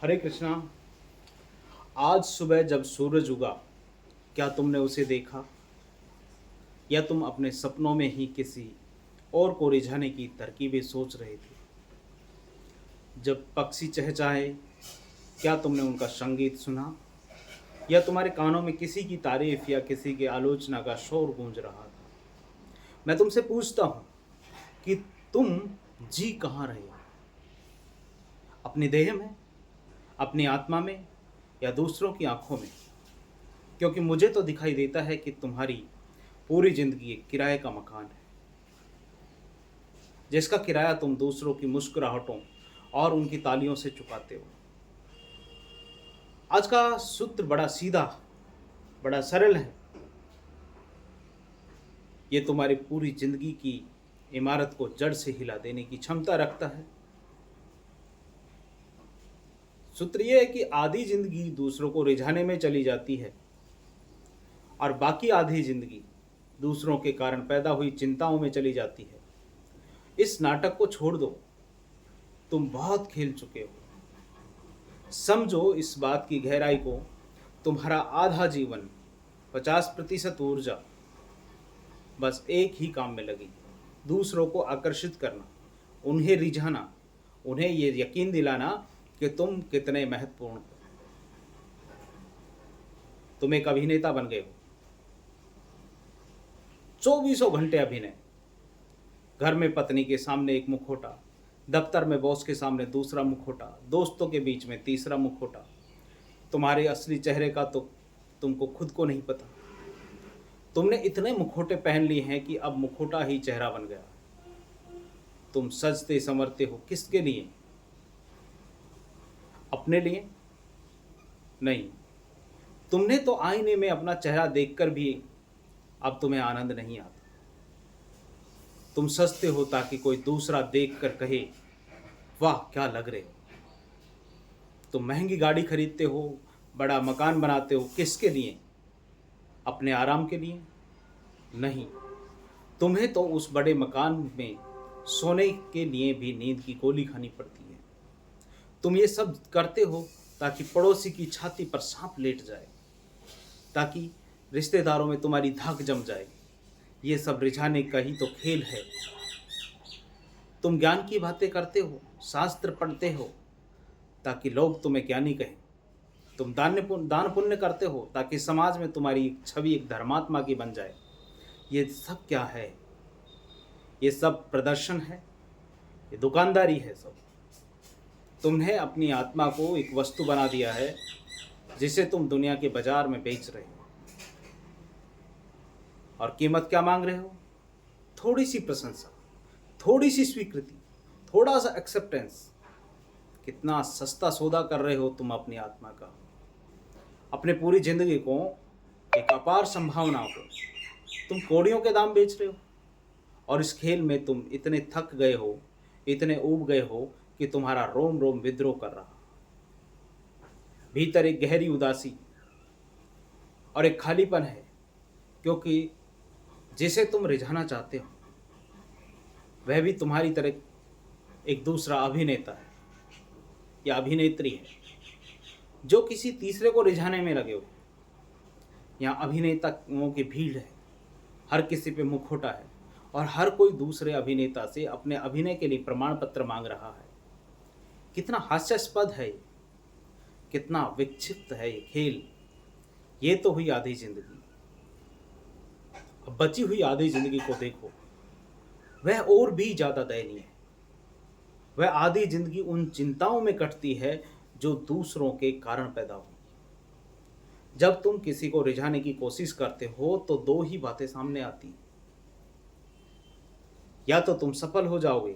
हरे कृष्णा। आज सुबह जब सूरज उगा, क्या तुमने उसे देखा, या तुम अपने सपनों में ही किसी और को रिझाने की तरकीबें सोच रहे थे? जब पक्षी चहचहाए, क्या तुमने उनका संगीत सुना, या तुम्हारे कानों में किसी की तारीफ या किसी की आलोचना का शोर गूंज रहा था? मैं तुमसे पूछता हूँ कि तुम जी कहाँ रहे हो? अपनी देह में, अपनी आत्मा में, या दूसरों की आंखों में? क्योंकि मुझे तो दिखाई देता है कि तुम्हारी पूरी जिंदगी एक किराए का मकान है, जिसका किराया तुम दूसरों की मुस्कुराहटों और उनकी तालियों से चुकाते हो। आज का सूत्र बड़ा सीधा, बड़ा सरल है। ये तुम्हारी पूरी जिंदगी की इमारत को जड़ से हिला देने की क्षमता रखता है। सूत्र यह है कि आधी जिंदगी दूसरों को रिझाने में चली जाती है और बाकी आधी जिंदगी दूसरों के कारण पैदा हुई चिंताओं में चली जाती है। इस नाटक को छोड़ दो। तुम बहुत खेल चुके हो। समझो इस बात की गहराई को। तुम्हारा आधा जीवन, 50% ऊर्जा बस एक ही काम में लगी, दूसरों को आकर्षित करना, उन्हें रिझाना, उन्हें ये यकीन दिलाना कि तुम कितने महत्वपूर्ण हो। तुम एक अभिनेता बन गए हो। चौबीसों घंटे अभिनय। घर में पत्नी के सामने एक मुखौटा, दफ्तर में बॉस के सामने दूसरा मुखौटा, दोस्तों के बीच में तीसरा मुखौटा। तुम्हारे असली चेहरे का तो तुमको खुद को नहीं पता। तुमने इतने मुखौटे पहन लिए हैं कि अब मुखौटा ही चेहरा बन गया। तुम सजते संवरते हो किसके लिए? अपने लिए नहीं। तुमने तो आईने में अपना चेहरा देखकर भी अब तुम्हें आनंद नहीं आता। तुम सजते हो ताकि कोई दूसरा देखकर कहे, वाह क्या लग रहे हो। तुम महंगी गाड़ी खरीदते हो, बड़ा मकान बनाते हो, किसके लिए? अपने आराम के लिए नहीं। तुम्हें तो उस बड़े मकान में सोने के लिए भी नींद की गोली खानी पड़ती है। तुम ये सब करते हो ताकि पड़ोसी की छाती पर सांप लेट जाए, ताकि रिश्तेदारों में तुम्हारी धाक जम जाए। ये सब रिझाने का ही तो खेल है। तुम ज्ञान की बातें करते हो, शास्त्र पढ़ते हो ताकि लोग तुम्हें ज्ञानी कहें। तुम दान पुण्य करते हो ताकि समाज में तुम्हारी छवि एक धर्मात्मा की बन जाए। ये सब क्या है? ये सब प्रदर्शन है, ये दुकानदारी है सब। तुमने अपनी आत्मा को एक वस्तु बना दिया है जिसे तुम दुनिया के बाजार में बेच रहे हो। और कीमत क्या मांग रहे हो? थोड़ी सी प्रशंसा, थोड़ी सी स्वीकृति, थोड़ा सा एक्सेप्टेंस। कितना सस्ता सौदा कर रहे हो तुम अपनी आत्मा का, अपने पूरी जिंदगी को, एक अपार संभावना को तुम कौड़ियों के दाम बेच रहे हो। और इस खेल में तुम इतने थक गए हो, इतने ऊब गए हो कि तुम्हारा रोम रोम विद्रोह कर रहा। भीतर एक गहरी उदासी और एक खालीपन है, क्योंकि जिसे तुम रिझाना चाहते हो वह भी तुम्हारी तरह एक दूसरा अभिनेता है या अभिनेत्री है जो किसी तीसरे को रिझाने में लगे हो। यहाँ अभिनेताओं की भीड़ है, हर किसी पे मुखौटा है और हर कोई दूसरे अभिनेता से अपने अभिनय के लिए प्रमाण पत्र मांग रहा है। कितना हास्यास्पद है ये, कितना विक्षिप्त है ये खेल। ये तो हुई आधी जिंदगी। अब बची हुई आधी जिंदगी को देखो, वह और भी ज्यादा दयनीय है। वह आधी जिंदगी उन चिंताओं में कटती है जो दूसरों के कारण पैदा हुई। जब तुम किसी को रिझाने की कोशिश करते हो तो दो ही बातें सामने आती हैं। या तो तुम सफल हो जाओगे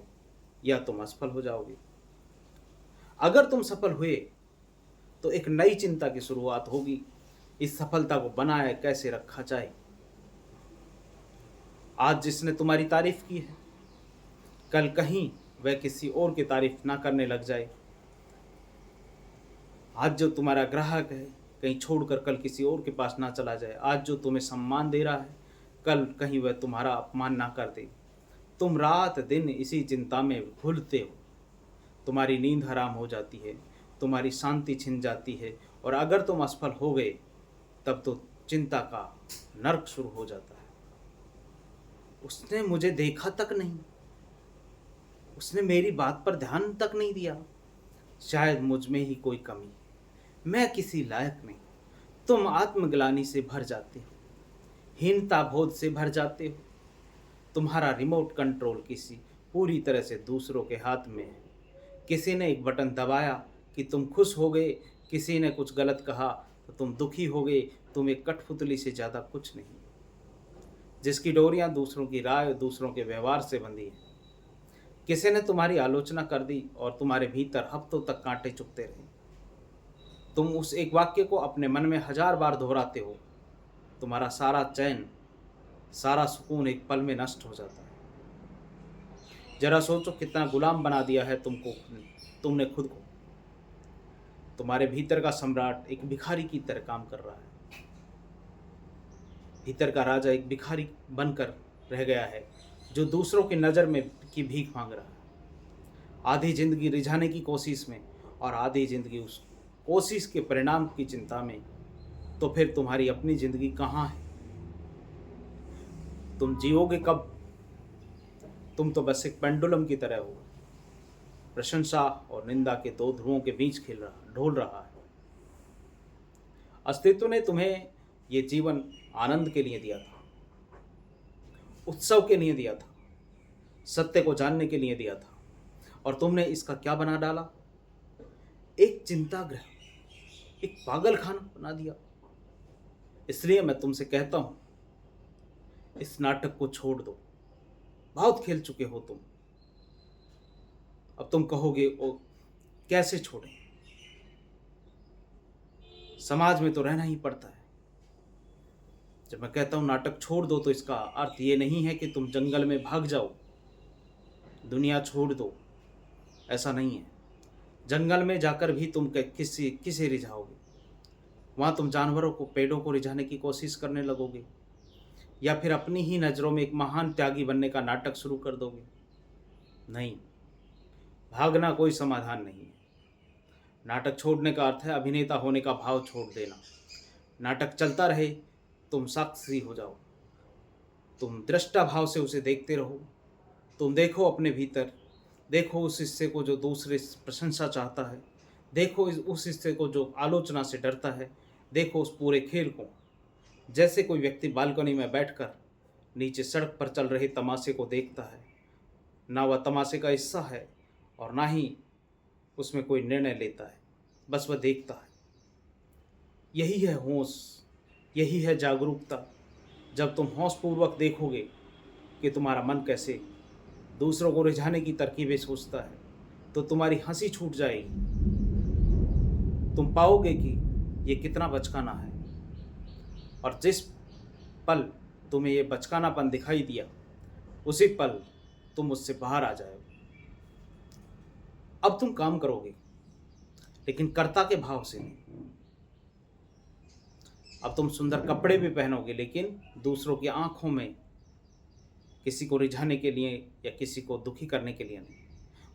या तुम असफल हो जाओगे। अगर तुम सफल हुए तो एक नई चिंता की शुरुआत होगी। इस सफलता को बनाए कैसे रखा जाए। आज जिसने तुम्हारी तारीफ की है, कल कहीं वह किसी और की तारीफ ना करने लग जाए। आज जो तुम्हारा ग्राहक है, कहीं छोड़कर कल किसी और के पास ना चला जाए। आज जो तुम्हें सम्मान दे रहा है, कल कहीं वह तुम्हारा अपमान ना कर दे। तुम रात दिन इसी चिंता में घुलते हो। तुम्हारी नींद हराम हो जाती है, तुम्हारी शांति छिन जाती है, और अगर तुम असफल हो गए तब तो चिंता का नर्क शुरू हो जाता है। उसने मुझे देखा तक नहीं, उसने मेरी बात पर ध्यान तक नहीं दिया। शायद मुझ में ही कोई कमी, मैं किसी लायक नहीं। तुम आत्मग्लानि से भर जाते हो, हीनता बोध से भर जाते हो। तुम्हारा रिमोट कंट्रोल किसी पूरी तरह से दूसरों के हाथ में है। किसी ने एक बटन दबाया कि तुम खुश हो गए, किसी ने कुछ गलत कहा तो तुम दुखी हो गए। तुम एक कठपुतली से ज़्यादा कुछ नहीं, जिसकी डोरियां दूसरों की राय, दूसरों के व्यवहार से बंधी है। किसी ने तुम्हारी आलोचना कर दी और तुम्हारे भीतर हफ्तों तक कांटे चुभते रहे। तुम उस एक वाक्य को अपने मन में 1000 बार दोहराते हो। तुम्हारा सारा चैन, सारा सुकून एक पल में नष्ट हो जाता है। जरा सोचो कितना गुलाम बना दिया है तुमने खुद को। तुम्हारे भीतर का सम्राट एक भिखारी की तरह काम कर रहा है। भीतर का राजा एक भिखारी बनकर रह गया है, जो दूसरों की नज़र में की भीख मांग रहा है। आधी जिंदगी रिझाने की कोशिश में और आधी जिंदगी उस कोशिश के परिणाम की चिंता में। तो फिर तुम्हारी अपनी जिंदगी कहाँ है? तुम जियोगे कब? तुम तो बस एक पेंडुलम की तरह हो, प्रशंसा और निंदा के दो ध्रुवों के बीच ढोल रहा है। अस्तित्व ने तुम्हें ये जीवन आनंद के लिए दिया था, उत्सव के लिए दिया था, सत्य को जानने के लिए दिया था, और तुमने इसका क्या बना डाला? एक चिंतागृह, एक पागलखाना बना दिया। इसलिए मैं तुमसे कहता हूं, इस नाटक को छोड़ दो। बहुत खेल चुके हो तुम। अब तुम कहोगे ओ कैसे छोड़ें? समाज में तो रहना ही पड़ता है। जब मैं कहता हूं नाटक छोड़ दो, तो इसका अर्थ ये नहीं है कि तुम जंगल में भाग जाओ, दुनिया छोड़ दो। ऐसा नहीं है। जंगल में जाकर भी तुम किसे रिझाओगे? वहां तुम जानवरों को, पेड़ों को रिझाने की कोशिश करने लगोगे, या फिर अपनी ही नज़रों में एक महान त्यागी बनने का नाटक शुरू कर दोगे? नहीं, भागना कोई समाधान नहीं है। नाटक छोड़ने का अर्थ है अभिनेता होने का भाव छोड़ देना। नाटक चलता रहे, तुम साक्षी हो जाओ, तुम दृष्टा भाव से उसे देखते रहो। तुम देखो अपने भीतर, देखो उस हिस्से को जो दूसरे प्रशंसा चाहता है, देखो उस हिस्से को जो आलोचना से डरता है, देखो उस पूरे खेल को। जैसे कोई व्यक्ति बालकनी में बैठकर नीचे सड़क पर चल रहे तमाशे को देखता है। ना वह तमाशे का हिस्सा है और ना ही उसमें कोई निर्णय लेता है, बस वह देखता है। यही है होश, यही है जागरूकता। जब तुम होशपूर्वक देखोगे कि तुम्हारा मन कैसे दूसरों को रिझाने की तरकीबें सोचता है, तो तुम्हारी हंसी छूट जाएगी। तुम पाओगे कि ये कितना बचकाना है, और जिस पल तुम्हें ये बचकानापन दिखाई दिया, उसी पल तुम उससे बाहर आ जाओगे। अब तुम काम करोगे, लेकिन कर्ता के भाव से नहीं। अब तुम सुंदर कपड़े भी पहनोगे, लेकिन दूसरों की आंखों में किसी को रिझाने के लिए या किसी को दुखी करने के लिए नहीं,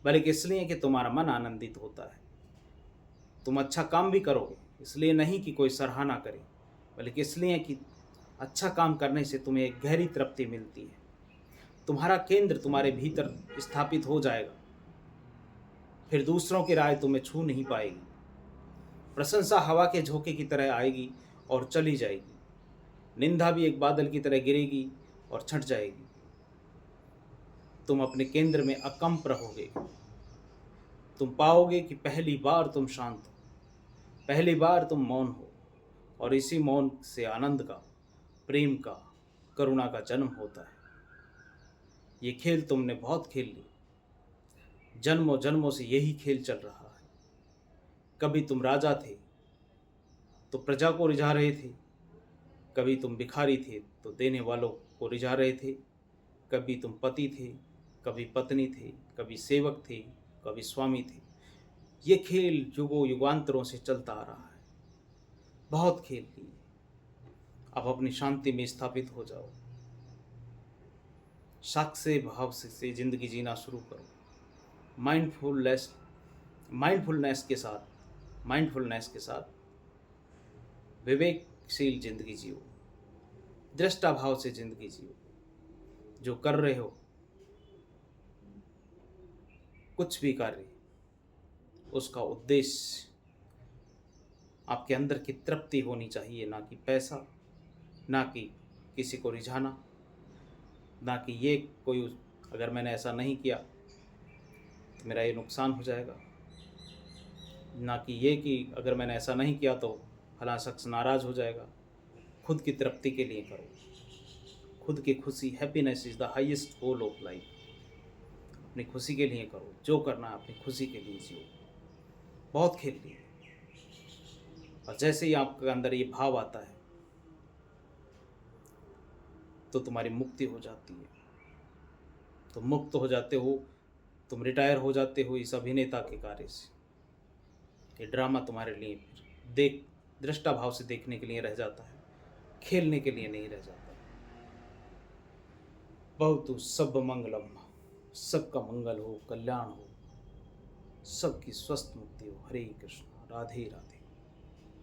बल्कि इसलिए कि तुम्हारा मन आनंदित होता है। तुम अच्छा काम भी करोगे, इसलिए नहीं कि कोई सराहना करे, बल्कि इसलिए कि अच्छा काम करने से तुम्हें एक गहरी तृप्ति मिलती है। तुम्हारा केंद्र तुम्हारे भीतर स्थापित हो जाएगा, फिर दूसरों की राय तुम्हें छू नहीं पाएगी। प्रशंसा हवा के झोंके की तरह आएगी और चली जाएगी। निंदा भी एक बादल की तरह गिरेगी और छट जाएगी। तुम अपने केंद्र में अकंप रहोगे। तुम पाओगे कि पहली बार तुम शांत हो, पहली बार तुम मौन हो, और इसी मौन से आनंद का, प्रेम का, करुणा का जन्म होता है। ये खेल तुमने बहुत खेल ली, जन्मों जन्मों से यही खेल चल रहा है। कभी तुम राजा थे तो प्रजा को रिझा रहे थे, कभी तुम भिखारी थे तो देने वालों को रिझा रहे थे, कभी तुम पति थे, कभी पत्नी थे, कभी सेवक थे, कभी स्वामी थे। ये खेल युगों युगांतरों से चलता आ रहा है। बहुत खेल लिए, अब अपनी शांति में स्थापित हो जाओ। साक्षी भाव से जिंदगी जीना शुरू करो। माइंडफुलनेस के साथ माइंडफुलनेस के साथ विवेकशील जिंदगी जियो, दृष्टा भाव से जिंदगी जियो। जो कर रहे हो, कुछ भी कार्य, उसका उद्देश्य आपके अंदर की तृप्ति होनी चाहिए, ना कि पैसा, ना कि किसी को रिझाना, ना कि ये कोई अगर मैंने ऐसा नहीं किया तो मेरा ये नुकसान हो जाएगा, ना कि ये कि अगर मैंने ऐसा नहीं किया तो फलां शख्स नाराज़ हो जाएगा। खुद की तृप्ति के लिए करो, खुद की खुशी, happiness is the highest goal of life. अपनी खुशी के लिए करो, जो करना है अपनी खुशी के लिए जियो। बहुत खेल लिए, और जैसे ही आपके अंदर ये भाव आता है तो तुम्हारी मुक्ति हो जाती है। तुम मुक्त हो जाते हो, तुम रिटायर हो जाते हो इस अभिनेता के कार्य से। ये ड्रामा तुम्हारे लिए फिर दृष्टा भाव से देखने के लिए रह जाता है, खेलने के लिए नहीं रह जाता। बहुत सब मंगलम, सबका मंगल हो, कल्याण हो, सबकी स्वस्थ मुक्ति हो। हरे कृष्ण, राधे राधे।